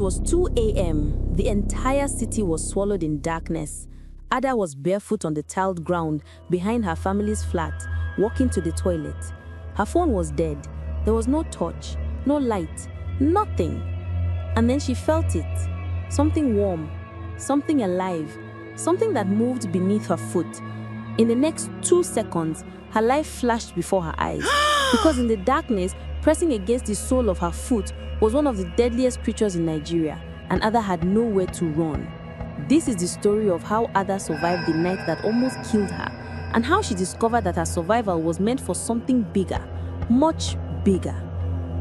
was 2 a.m. The entire city was swallowed in darkness. Ada was barefoot on the tiled ground behind her family's flat, walking to the toilet. Her phone was dead. There was no touch, no light, nothing. And then she felt it. Something warm, something alive, something that moved beneath her foot. In the next 2 seconds, her life flashed before her eyes. Because in the darkness, pressing against the sole of her foot was one of the deadliest creatures in Nigeria, and Ada had nowhere to run. This is the story of how Ada survived the night that almost killed her, and how she discovered that her survival was meant for something bigger, much bigger.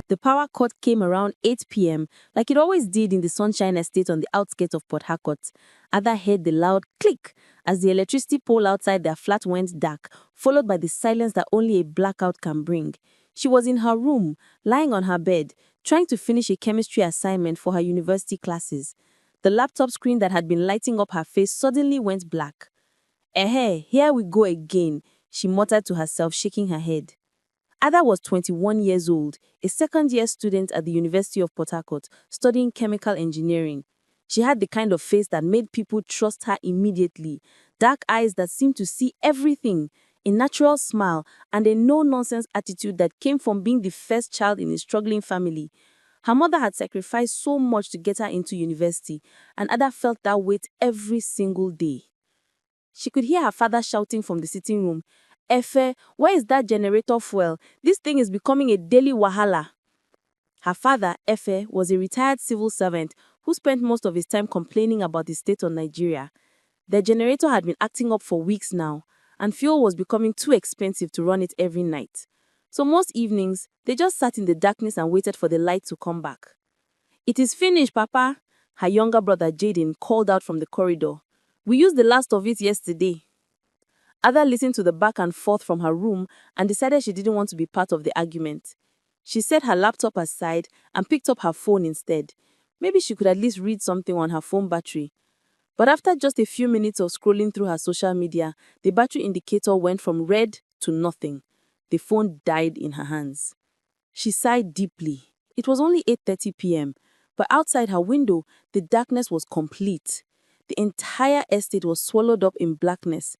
The power cut came around 8 p.m., like it always did in the Sunshine Estate on the outskirts of Port Harcourt. Ada heard the loud click as the electricity pole outside their flat went dark, followed by the silence that only a blackout can bring. She was in her room, lying on her bed, trying to finish a chemistry assignment for her university classes. The laptop screen that had been lighting up her face suddenly went black. Here we go again, she muttered to herself, shaking her head. Ada was 21 years old, a second-year student at the University of Port Harcourt, studying chemical engineering. She had the kind of face that made people trust her immediately, dark eyes that seemed to see everything, a natural smile, and a no-nonsense attitude that came from being the first child in a struggling family. Her mother had sacrificed so much to get her into university, and Ada felt that weight every single day. She could hear her father shouting from the sitting room, "Efe, where is that generator fuel? This thing is becoming a daily wahala." Her father, Efe, was a retired civil servant who spent most of his time complaining about the state of Nigeria. Their generator had been acting up for weeks now, and fuel was becoming too expensive to run it every night. So most evenings, they just sat in the darkness and waited for the light to come back. "It is finished, Papa," her younger brother Jaden called out from the corridor. "We used the last of it yesterday." Ada listened to the back and forth from her room and decided she didn't want to be part of the argument. She set her laptop aside and picked up her phone instead. Maybe she could at least read something on her phone battery. But after just a few minutes of scrolling through her social media, the battery indicator went from red to nothing. The phone died in her hands. She sighed deeply. It was only 8:30 p.m., but outside her window, the darkness was complete. The entire estate was swallowed up in blackness.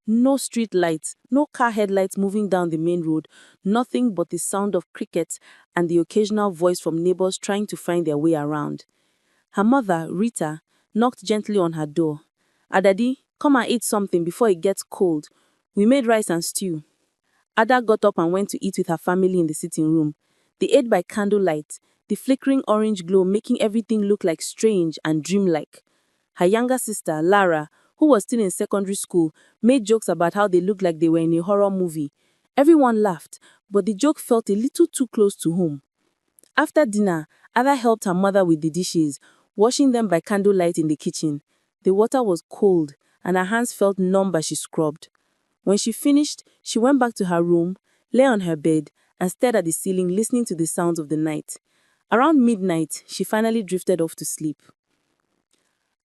No street lights, no car headlights moving down the main road, nothing but the sound of crickets and the occasional voice from neighbors trying to find their way around. Her mother, Rita, knocked gently on her door. "Adadi, come and eat something before it gets cold. We made rice and stew." Ada got up and went to eat with her family in the sitting room. They ate by candlelight, the flickering orange glow making everything look like strange and dreamlike. Her younger sister, Lara, who was still in secondary school, made jokes about how they looked like they were in a horror movie. Everyone laughed, but the joke felt a little too close to home. After dinner, Ada helped her mother with the dishes, washing them by candlelight in the kitchen. The water was cold, and her hands felt numb as she scrubbed. When she finished, she went back to her room, lay on her bed, and stared at the ceiling, listening to the sounds of the night. Around midnight, she finally drifted off to sleep.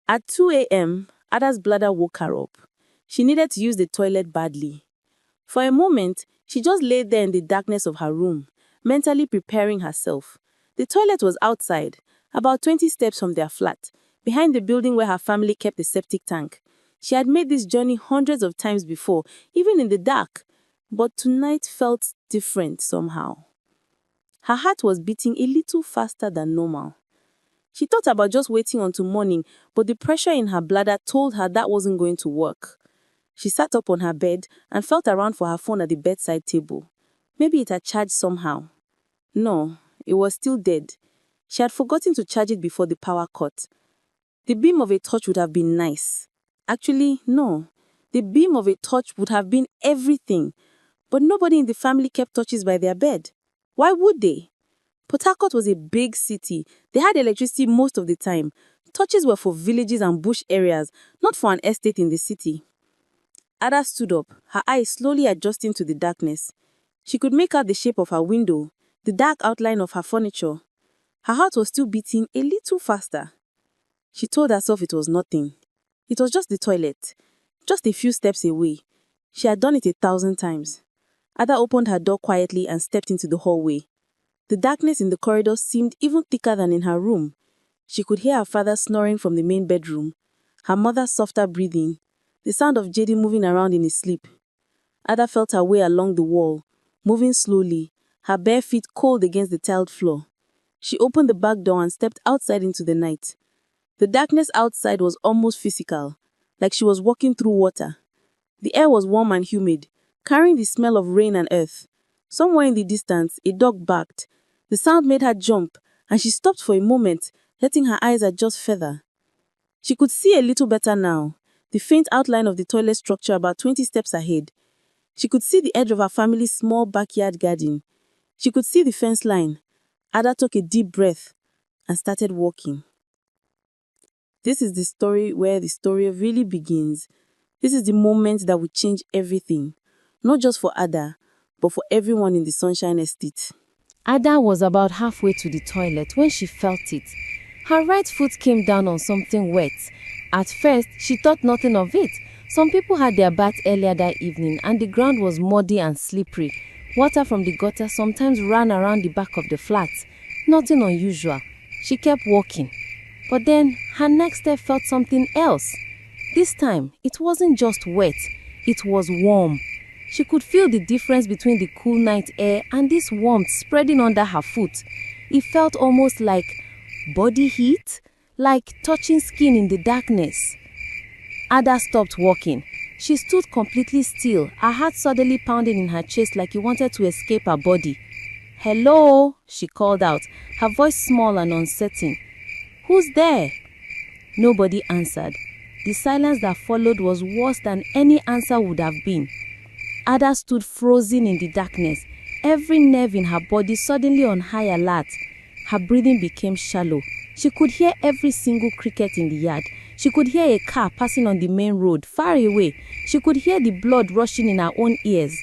At 2 a.m., Ada's bladder woke her up. She needed to use the toilet badly. For a moment, she just lay there in the darkness of her room, mentally preparing herself. The toilet was outside, about 20 steps from their flat, behind the building where her family kept the septic tank. She had made this journey hundreds of times before, even in the dark, but tonight felt different somehow. Her heart was beating a little faster than normal. She thought about just waiting until morning, but the pressure in her bladder told her that wasn't going to work. She sat up on her bed and felt around for her phone at the bedside table. Maybe it had charged somehow. No, it was still dead. She had forgotten to charge it before the power cut. The beam of a torch would have been nice. Actually, no. The beam of a torch would have been everything. But nobody in the family kept torches by their bed. Why would they? Port Harcourt was a big city. They had electricity most of the time. Torches were for villages and bush areas, not for an estate in the city. Ada stood up, her eyes slowly adjusting to the darkness. She could make out the shape of her window, the dark outline of her furniture. Her heart was still beating a little faster. She told herself it was nothing. It was just the toilet, just a few steps away. She had done it 1,000 times. Ada opened her door quietly and stepped into the hallway. The darkness in the corridor seemed even thicker than in her room. She could hear her father snoring from the main bedroom, her mother's softer breathing, the sound of JD moving around in his sleep. Ada felt her way along the wall, moving slowly, her bare feet cold against the tiled floor. She opened the back door and stepped outside into the night. The darkness outside was almost physical, like she was walking through water. The air was warm and humid, carrying the smell of rain and earth. Somewhere in the distance, a dog barked. The sound made her jump, and she stopped for a moment, letting her eyes adjust further. She could see a little better now, the faint outline of the toilet structure about 20 steps ahead. She could see the edge of her family's small backyard garden. She could see the fence line. Ada took a deep breath and started walking. This is the story where the story really begins. This is the moment that will change everything, not just for Ada, but for everyone in the Sunshine Estate. Ada was about halfway to the toilet when she felt it. Her right foot came down on something wet. At first, she thought nothing of it. Some people had their bath earlier that evening and the ground was muddy and slippery. Water from the gutter sometimes ran around the back of the flat. Nothing unusual. She kept walking. But then, her next step felt something else. This time, it wasn't just wet, it was warm. She could feel the difference between the cool night air and this warmth spreading under her foot. It felt almost like body heat, like touching skin in the darkness. Ada stopped walking. She stood completely still, her heart suddenly pounding in her chest like it wanted to escape her body. "Hello," she called out, her voice small and uncertain. "Who's there?" Nobody answered. The silence that followed was worse than any answer would have been. Ada stood frozen in the darkness, every nerve in her body suddenly on high alert. Her breathing became shallow. She could hear every single cricket in the yard. She could hear a car passing on the main road, far away. She could hear the blood rushing in her own ears.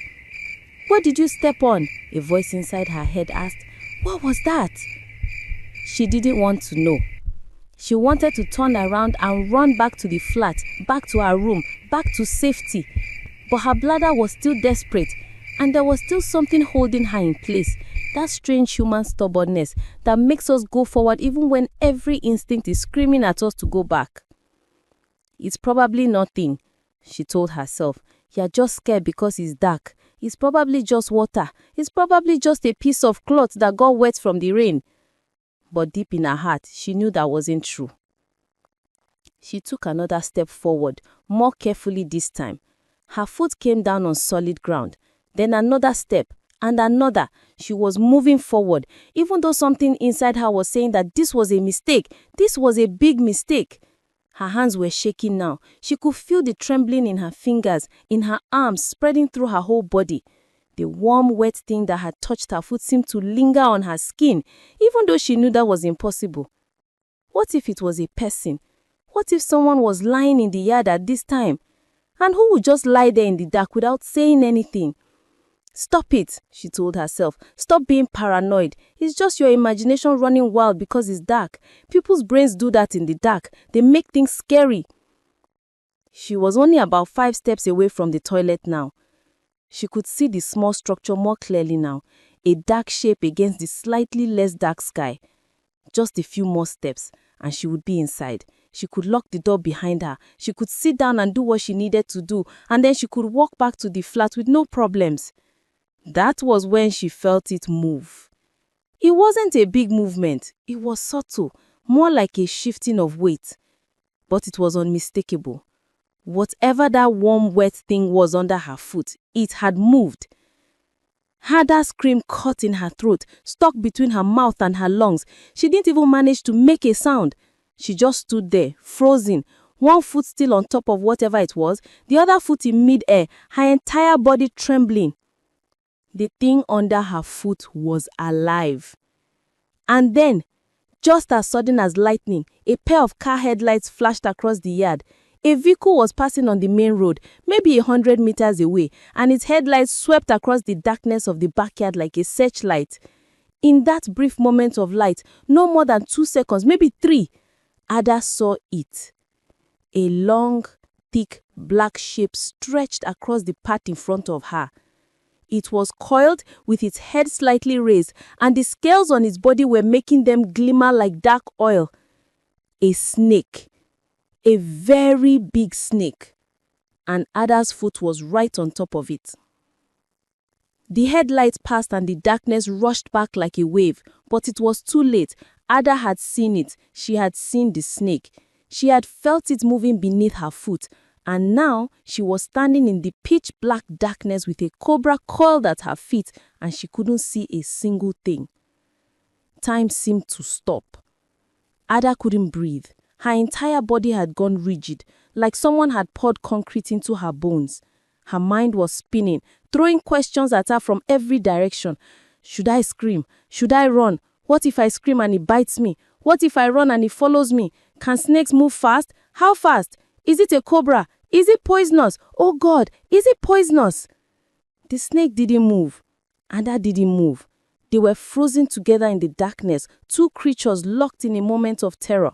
"What did you step on?" a voice inside her head asked. "What was that?" She didn't want to know. She wanted to turn around and run back to the flat, back to her room, back to safety. But her bladder was still desperate, and there was still something holding her in place. That strange human stubbornness that makes us go forward even when every instinct is screaming at us to go back. "It's probably nothing," she told herself. "You're just scared because it's dark. It's probably just water. It's probably just a piece of cloth that got wet from the rain." But deep in her heart, she knew that wasn't true. She took another step forward, more carefully this time. Her foot came down on solid ground. Then another step, and another. She was moving forward, even though something inside her was saying that this was a mistake. This was a big mistake. Her hands were shaking now. She could feel the trembling in her fingers, in her arms, spreading through her whole body. The warm, wet thing that had touched her foot seemed to linger on her skin, even though she knew that was impossible. What if it was a person? What if someone was lying in the yard at this time? And who would just lie there in the dark without saying anything? "Stop it," she told herself. "Stop being paranoid. It's just your imagination running wild because it's dark. People's brains do that in the dark. They make things scary." She was only about 5 steps away from the toilet now. She could see the small structure more clearly now, a dark shape against the slightly less dark sky. Just a few more steps, and she would be inside. She could lock the door behind her. She could sit down and do what she needed to do, and then she could walk back to the flat with no problems. That was when she felt it move. It wasn't a big movement. It was subtle, more like a shifting of weight. But it was unmistakable. Whatever that warm, wet thing was under her foot, it had moved. Ada's scream caught in her throat, stuck between her mouth and her lungs. She didn't even manage to make a sound. She just stood there, frozen, one foot still on top of whatever it was, the other foot in mid-air, her entire body trembling. The thing under her foot was alive. And then, just as sudden as lightning, a pair of car headlights flashed across the yard. A vehicle was passing on the main road, maybe 100 meters away, and its headlights swept across the darkness of the backyard like a searchlight. In that brief moment of light, no more than 2 seconds, maybe 3, Ada saw it. A long, thick, black shape stretched across the path in front of her. It was coiled with its head slightly raised, and the scales on its body were making them glimmer like dark oil. A snake. A very big snake. And Ada's foot was right on top of it. The headlight passed and the darkness rushed back like a wave, but it was too late. Ada had seen it. She had seen the snake. She had felt it moving beneath her foot, and now she was standing in the pitch-black darkness with a cobra coiled at her feet, and she couldn't see a single thing. Time seemed to stop. Ada couldn't breathe. Her entire body had gone rigid, like someone had poured concrete into her bones. Her mind was spinning, throwing questions at her from every direction. Should I scream? Should I run? What if I scream and it bites me? What if I run and it follows me? Can snakes move fast? How fast? Is it a cobra? Is it poisonous? Oh God, is it poisonous? The snake didn't move. Ada didn't move. They were frozen together in the darkness, two creatures locked in a moment of terror.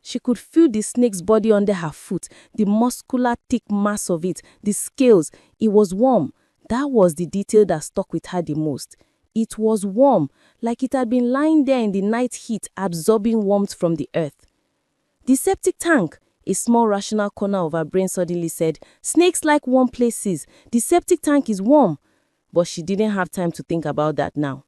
She could feel the snake's body under her foot, the muscular, thick mass of it, the scales. It was warm. That was the detail that stuck with her the most. It was warm, like it had been lying there in the night heat, absorbing warmth from the earth. The septic tank. A small rational corner of her brain suddenly said, snakes like warm places. The septic tank is warm. But she didn't have time to think about that now.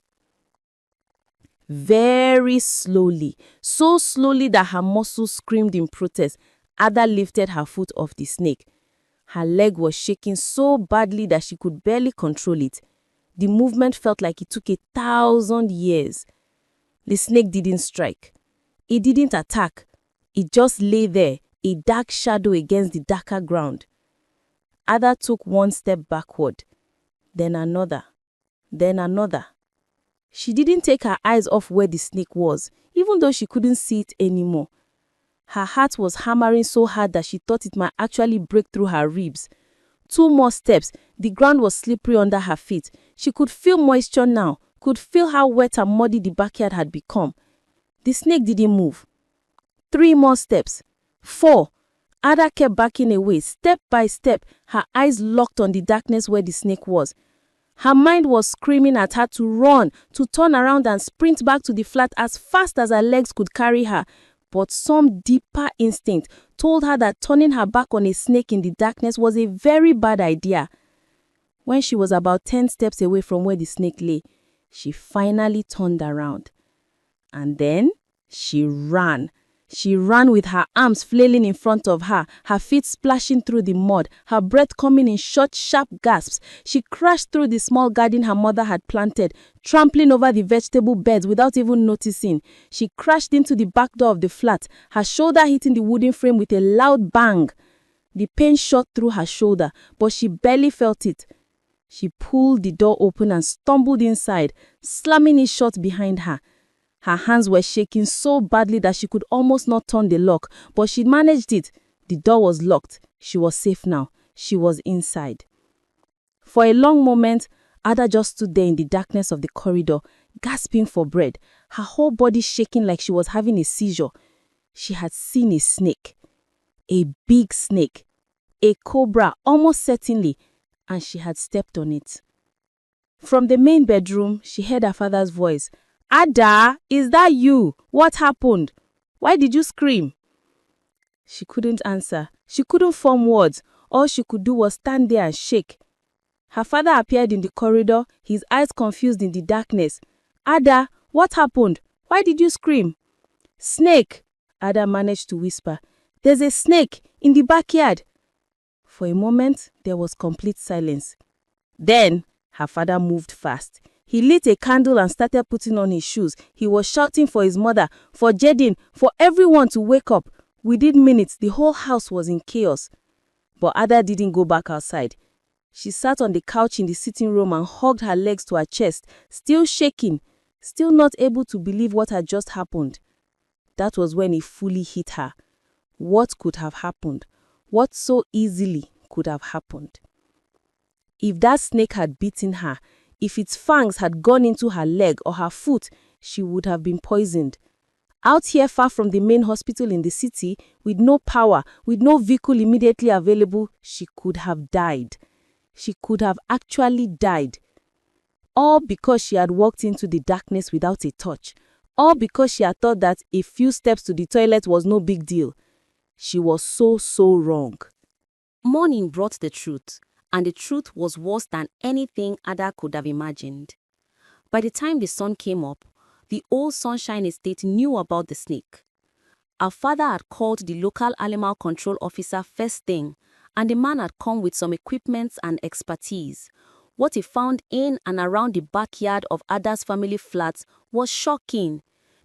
Very slowly, so slowly that her muscles screamed in protest, Ada lifted her foot off the snake. Her leg was shaking so badly that she could barely control it. The movement felt like it took 1,000 years. The snake didn't strike. It didn't attack. It just lay there, a dark shadow against the darker ground. Ada took one step backward, then another, then another. She didn't take her eyes off where the snake was, even though she couldn't see it anymore. Her heart was hammering so hard that she thought it might actually break through her ribs. 2 more steps, the ground was slippery under her feet. She could feel moisture now, could feel how wet and muddy the backyard had become. The snake didn't move. 3 more steps. 4. Ada kept backing away, step by step, her eyes locked on the darkness where the snake was. Her mind was screaming at her to run, to turn around and sprint back to the flat as fast as her legs could carry her. But some deeper instinct told her that turning her back on a snake in the darkness was a very bad idea. When she was about 10 steps away from where the snake lay, she finally turned around. And then she ran. She ran with her arms flailing in front of her, her feet splashing through the mud, her breath coming in short, sharp gasps. She crashed through the small garden her mother had planted, trampling over the vegetable beds without even noticing. She crashed into the back door of the flat, her shoulder hitting the wooden frame with a loud bang. The pain shot through her shoulder, but she barely felt it. She pulled the door open and stumbled inside, slamming it shut behind her. Her hands were shaking so badly that she could almost not turn the lock, but she managed it. The door was locked. She was safe now. She was inside. For a long moment, Ada just stood there in the darkness of the corridor, gasping for breath, her whole body shaking like she was having a seizure. She had seen a snake. A big snake. A cobra, almost certainly, and she had stepped on it. From the main bedroom, she heard her father's voice. Ada, is that you? What happened? Why did you scream? She couldn't answer. She couldn't form words. All she could do was stand there and shake. Her father appeared in the corridor, his eyes confused in the darkness. Ada, what happened? Why did you scream? Snake, Ada managed to whisper. There's a snake in the backyard. For a moment, there was complete silence. Then, her father moved fast. He lit a candle and started putting on his shoes. He was shouting for his mother, for Jedin, for everyone to wake up. Within minutes, the whole house was in chaos. But Ada didn't go back outside. She sat on the couch in the sitting room and hugged her legs to her chest, still shaking, still not able to believe what had just happened. That was when it fully hit her. What could have happened? What so easily could have happened? If that snake had bitten her, if its fangs had gone into her leg or her foot, she would have been poisoned. Out here far from the main hospital in the city, with no power, with no vehicle immediately available, she could have died. She could have actually died. All because she had walked into the darkness without a torch. All because she had thought that a few steps to the toilet was no big deal. She was so wrong. Morning brought the truth, and the truth was worse than anything Ada could have imagined. By the time the sun came up, the old Sunshine Estate knew about the snake. Our father had called the local animal control officer first thing, and the man had come with some equipment and expertise. What he found in and around the backyard of Ada's family flat was shocking.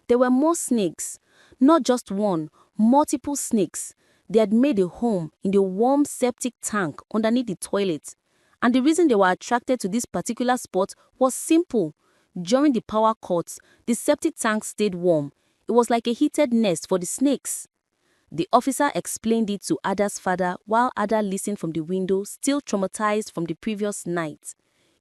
There were more snakes, not just one, multiple snakes. They had made a home in the warm septic tank underneath the toilet. And the reason they were attracted to this particular spot was simple. During the power cuts, the septic tank stayed warm. It was like a heated nest for the snakes. The officer explained it to Ada's father while Ada listened from the window, still traumatized from the previous night.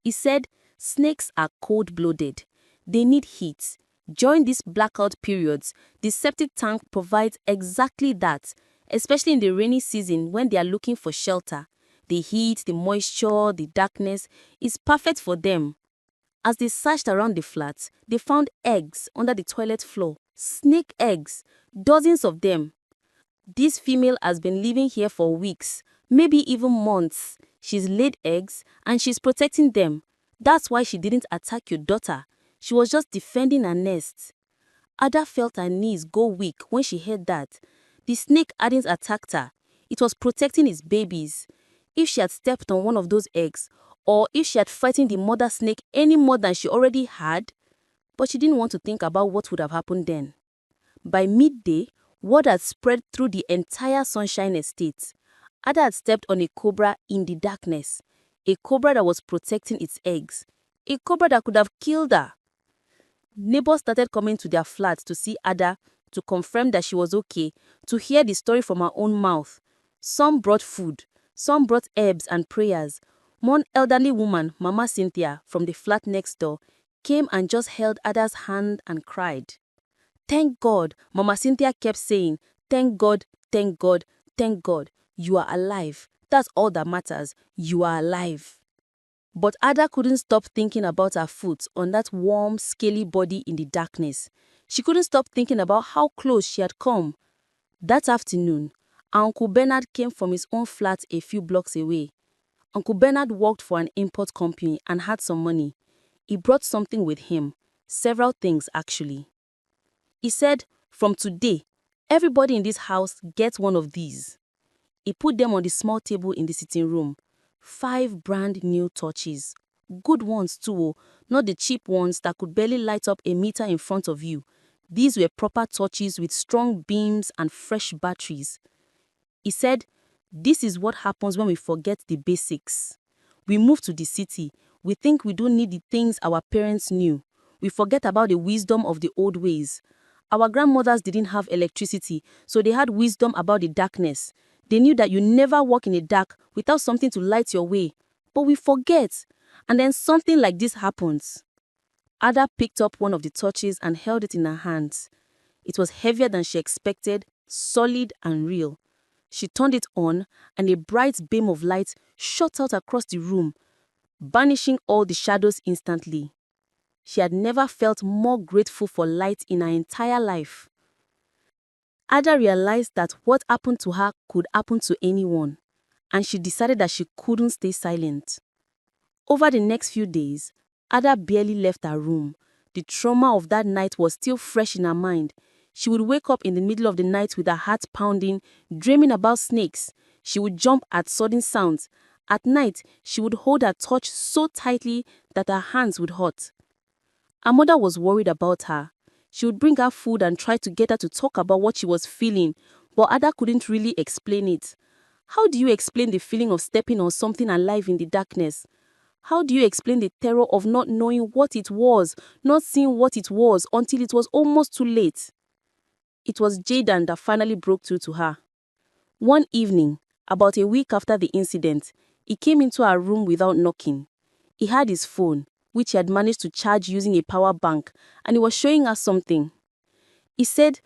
He said, snakes are cold-blooded. They need heat. During these blackout periods, the septic tank provides exactly that, especially in the rainy season when they are looking for shelter. The heat, the moisture, the darkness is perfect for them. As they searched around the flat, they found eggs under the toilet floor. Snake eggs, dozens of them. This female has been living here for weeks, maybe even months. She's laid eggs and she's protecting them. That's why she didn't attack your daughter. She was just defending her nest. Ada felt her knees go weak when she heard that. The snake hadn't attacked her. It was protecting its babies. If she had stepped on one of those eggs, or if she had frightened the mother snake any more than she already had, but she didn't want to think about what would have happened then. By midday, word had spread through the entire Sunshine Estate. Ada had stepped on a cobra in the darkness. A cobra that was protecting its eggs. A cobra that could have killed her. Neighbors started coming to their flat to see Ada, to confirm that she was okay, to hear the story from her own mouth. Some brought food. Some brought herbs and prayers. One elderly woman, Mama Cynthia, from the flat next door, came and just held Ada's hand and cried. Thank God, Mama Cynthia kept saying, thank God, thank God, thank God. You are alive. That's all that matters. You are alive. But Ada couldn't stop thinking about her foot on that warm, scaly body in the darkness. She couldn't stop thinking about how close she had come. That afternoon, Uncle Bernard came from his own flat a few blocks away. Uncle Bernard worked for an import company and had some money. He brought something with him. Several things, actually. He said, from today, everybody in this house gets one of these. He put them on the small table in the sitting room. 5 brand new torches. Good ones too, not the cheap ones that could barely light up a meter in front of you. These were proper torches with strong beams and fresh batteries. He said, this is what happens when we forget the basics. We move to the city. We think we don't need the things our parents knew. We forget about the wisdom of the old ways. Our grandmothers didn't have electricity, so they had wisdom about the darkness. They knew that you never walk in the dark without something to light your way. But we forget. And then something like this happens. Ada picked up one of the torches and held it in her hands. It was heavier than she expected, solid and real. She turned it on, and a bright beam of light shot out across the room, banishing all the shadows instantly. She had never felt more grateful for light in her entire life. Ada realized that what happened to her could happen to anyone, and she decided that she couldn't stay silent. Over the next few days, Ada barely left her room. The trauma of that night was still fresh in her mind. She would wake up in the middle of the night with her heart pounding, dreaming about snakes. She would jump at sudden sounds. At night, she would hold her torch so tightly that her hands would hurt. Her mother was worried about her. She would bring her food and try to get her to talk about what she was feeling, but Ada couldn't really explain it. How do you explain the feeling of stepping on something alive in the darkness? How do you explain the terror of not knowing what it was, not seeing what it was until it was almost too late? It was Jaden that finally broke through to her. One evening, about a week after the incident, he came into her room without knocking. He had his phone, which he had managed to charge using a power bank, and he was showing her something. He said,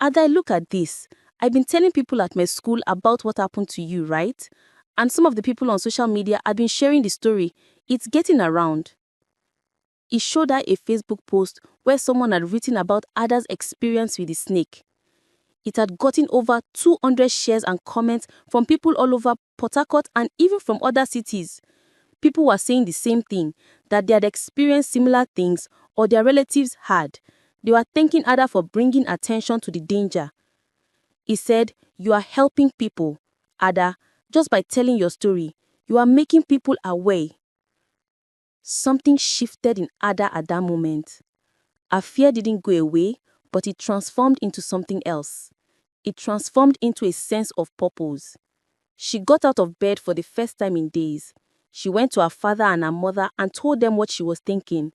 Ada, look at this. I've been telling people at my school about what happened to you, right? And some of the people on social media had been sharing the story. It's getting around. It showed her a Facebook post where someone had written about Ada's experience with the snake. It had gotten over 200 shares and comments from people all over Port Harcourt and even from other cities. People were saying the same thing, that they had experienced similar things or their relatives had. They were thanking Ada for bringing attention to the danger. He said, "You are helping people, Ada, just by telling your story. You are making people aware." Something shifted in Ada at that moment. Her fear didn't go away, but it transformed into something else. It transformed into a sense of purpose. She got out of bed for the first time in days. She went to her father and her mother and told them what she was thinking.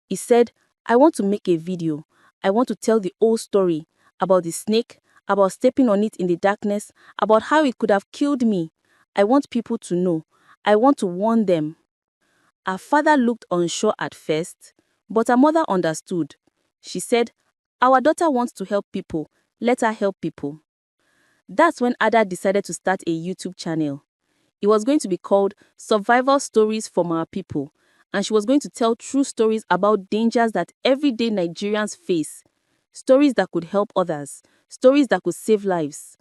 He said, "I want to make a video. I want to tell the whole story about the snake, about stepping on it in the darkness, about how it could have killed me. I want people to know. I want to warn them." Her father looked unsure at first, but her mother understood. She said, "Our daughter wants to help people. Let her help people." That's when Ada decided to start a YouTube channel. It was going to be called Survival Stories from Our People, and she was going to tell true stories about dangers that everyday Nigerians face. Stories that could help others. Stories that could save lives.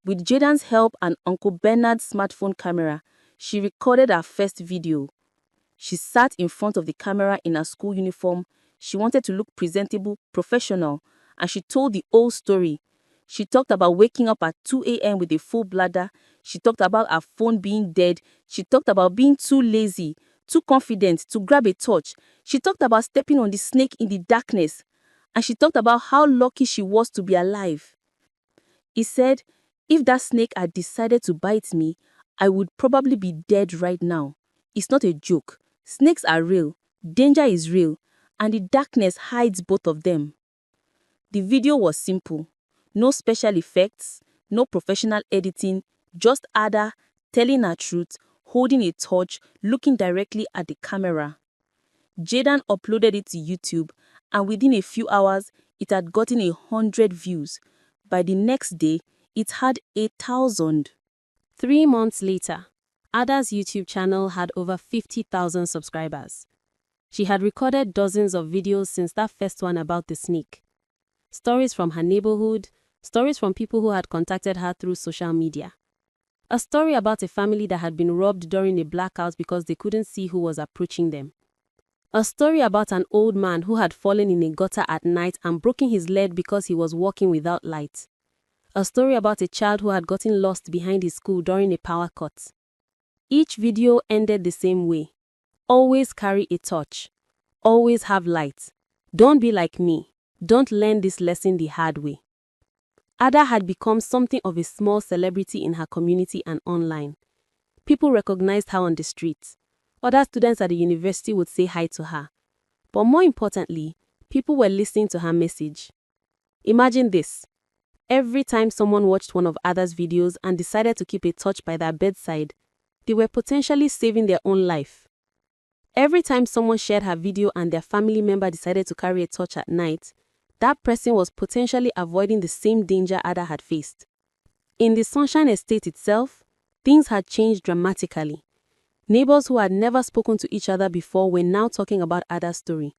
With Jaden's help and Uncle Bernard's smartphone camera, she recorded her first video. She sat in front of the camera in her school uniform. She wanted to look presentable, professional, and she told the whole story. She talked about waking up at 2 a.m. with a full bladder. She talked about her phone being dead. She talked about being too lazy, too confident to grab a torch. She talked about stepping on the snake in the darkness. And she talked about how lucky she was to be alive. He said, "If that snake had decided to bite me, I would probably be dead right now. It's not a joke. Snakes are real. Danger is real. And the darkness hides both of them." The video was simple. No special effects, no professional editing, just Ada telling her truth, holding a torch, looking directly at the camera. Jaden uploaded it to YouTube, and within a few hours, it had gotten 100 views. By the next day, it had 1,000. 3 months later, Ada's YouTube channel had over 50,000 subscribers. She had recorded dozens of videos since that first one about the snake. Stories from her neighborhood, stories from people who had contacted her through social media. A story about a family that had been robbed during a blackout because they couldn't see who was approaching them. A story about an old man who had fallen in a gutter at night and broken his leg because he was walking without light. A story about a child who had gotten lost behind his school during a power cut. Each video ended the same way. Always carry a torch. Always have light. Don't be like me. Don't learn this lesson the hard way. Ada had become something of a small celebrity in her community and online. People recognized her on the streets. Other students at the university would say hi to her. But more importantly, people were listening to her message. Imagine this. Every time someone watched one of Ada's videos and decided to keep a torch by their bedside, they were potentially saving their own life. Every time someone shared her video and their family member decided to carry a torch at night, that person was potentially avoiding the same danger Ada had faced. In the Sunshine Estate itself, things had changed dramatically. Neighbors who had never spoken to each other before were now talking about Ada's story.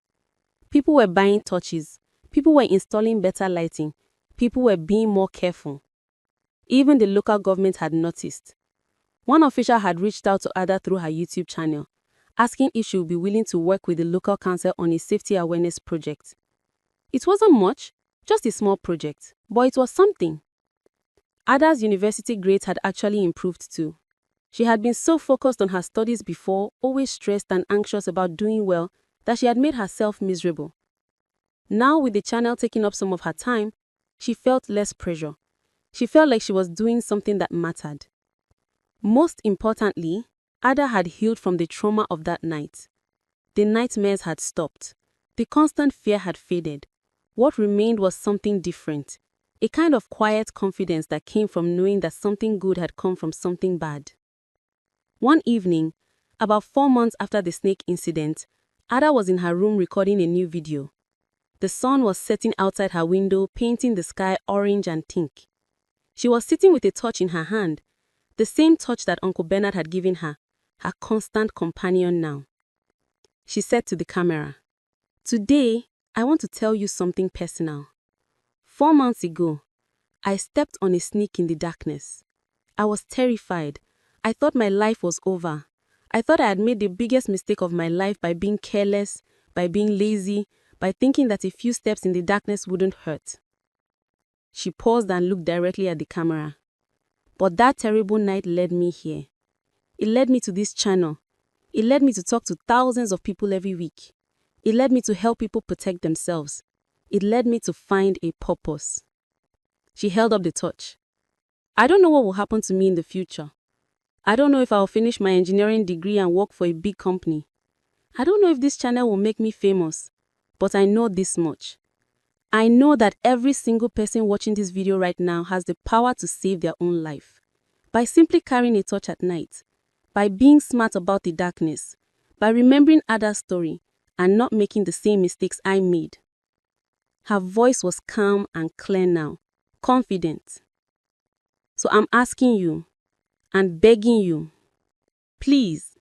People were buying torches. People were installing better lighting. People were being more careful. Even the local government had noticed. One official had reached out to Ada through her YouTube channel, asking if she would be willing to work with the local council on a safety awareness project. It wasn't much, just a small project, but it was something. Ada's university grades had actually improved too. She had been so focused on her studies before, always stressed and anxious about doing well, that she had made herself miserable. Now, with the channel taking up some of her time, she felt less pressure. She felt like she was doing something that mattered. Most importantly, Ada had healed from the trauma of that night. The nightmares had stopped. The constant fear had faded. What remained was something different, a kind of quiet confidence that came from knowing that something good had come from something bad. One evening, about 4 months after the snake incident, Ada was in her room recording a new video. The sun was setting outside her window, painting the sky orange and pink. She was sitting with a torch in her hand, the same torch that Uncle Bernard had given her constant companion now. She said to the camera, "Today, I want to tell you something personal. 4 months ago, I stepped on a snake in the darkness. I was terrified. I thought my life was over. I thought I had made the biggest mistake of my life by being careless, by being lazy, by thinking that a few steps in the darkness wouldn't hurt." She paused and looked directly at the camera. "But that terrible night led me here. It led me to this channel. It led me to talk to thousands of people every week. It led me to help people protect themselves. It led me to find a purpose." She held up the torch. "I don't know what will happen to me in the future. I don't know if I'll finish my engineering degree and work for a big company. I don't know if this channel will make me famous, but I know this much. I know that every single person watching this video right now has the power to save their own life. By simply carrying a torch at night, by being smart about the darkness, by remembering Ada's story and not making the same mistakes I made." Her voice was calm and clear now, confident. "So I'm asking you and begging you, please,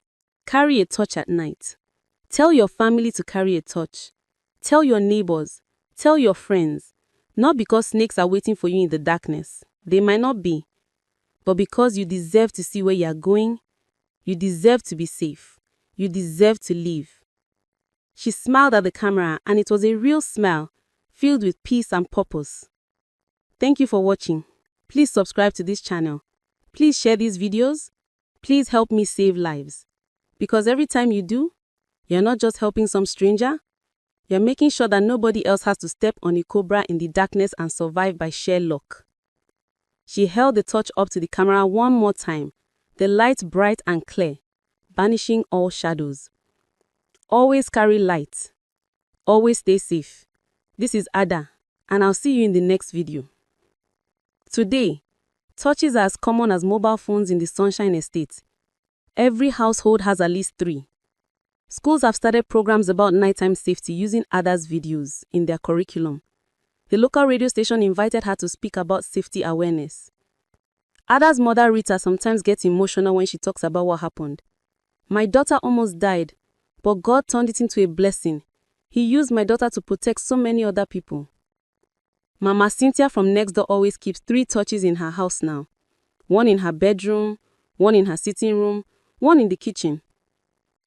carry a torch at night. Tell your family to carry a torch. Tell your neighbors, tell your friends, not because snakes are waiting for you in the darkness. They might not be, but because you deserve to see where you are going. You deserve to be safe. You deserve to live." She smiled at the camera, and it was a real smile, filled with peace and purpose. Thank you for watching. Please subscribe to this channel. Please share these videos. Please help me save lives. Because every time you do, you're not just helping some stranger, you're making sure that nobody else has to step on a cobra in the darkness and survive by sheer luck. She held the torch up to the camera one more time, the light bright and clear, banishing all shadows. Always carry light. Always stay safe. This is Ada, and I'll see you in the next video. Today, torches are as common as mobile phones in the Sunshine Estate. Every household has at least 3. Schools have started programs about nighttime safety using Ada's videos in their curriculum. The local radio station invited her to speak about safety awareness. Ada's mother, Rita, sometimes gets emotional when she talks about what happened. "My daughter almost died, but God turned it into a blessing. He used my daughter to protect so many other people." Mama Cynthia from next door always keeps 3 torches in her house now. One in her bedroom, one in her sitting room, one in the kitchen.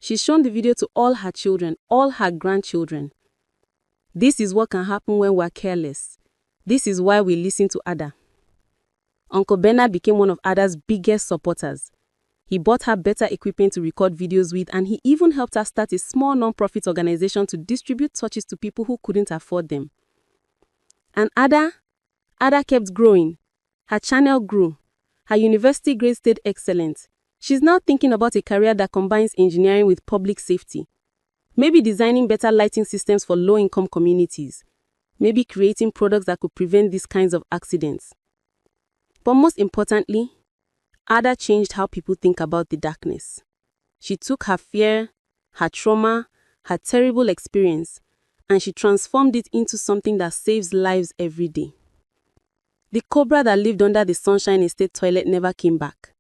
She's shown the video to all her children, all her grandchildren. This is what can happen when we're careless. This is why we listen to Ada. Uncle Bernard became one of Ada's biggest supporters. He bought her better equipment to record videos with, and he even helped her start a small non-profit organization to distribute torches to people who couldn't afford them. And Ada kept growing. Her channel grew. Her university grades stayed excellent. She's now thinking about a career that combines engineering with public safety. Maybe designing better lighting systems for low-income communities. Maybe creating products that could prevent these kinds of accidents. But most importantly, Ada changed how people think about the darkness. She took her fear, her trauma, her terrible experience, and she transformed it into something that saves lives every day. The cobra that lived under the Sunshine Estate toilet never came back.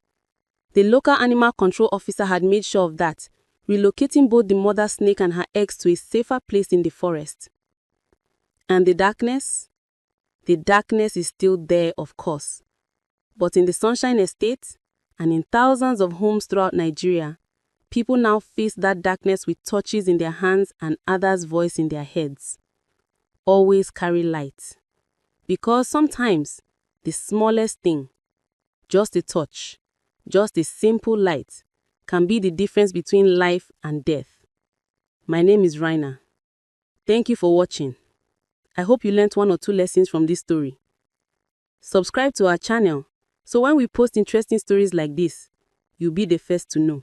The local animal control officer had made sure of that, relocating both the mother snake and her eggs to a safer place in the forest. And the darkness? The darkness is still there, of course. But in the Sunshine Estate, and in thousands of homes throughout Nigeria, people now face that darkness with torches in their hands and Ada's voice in their heads. Always carry light. Because sometimes, the smallest thing, just a torch, just a simple light, can be the difference between life and death. My name is Raina. Thank you for watching. I hope you learned 1 or 2 lessons from this story. Subscribe to our channel, so when we post interesting stories like this, you'll be the first to know.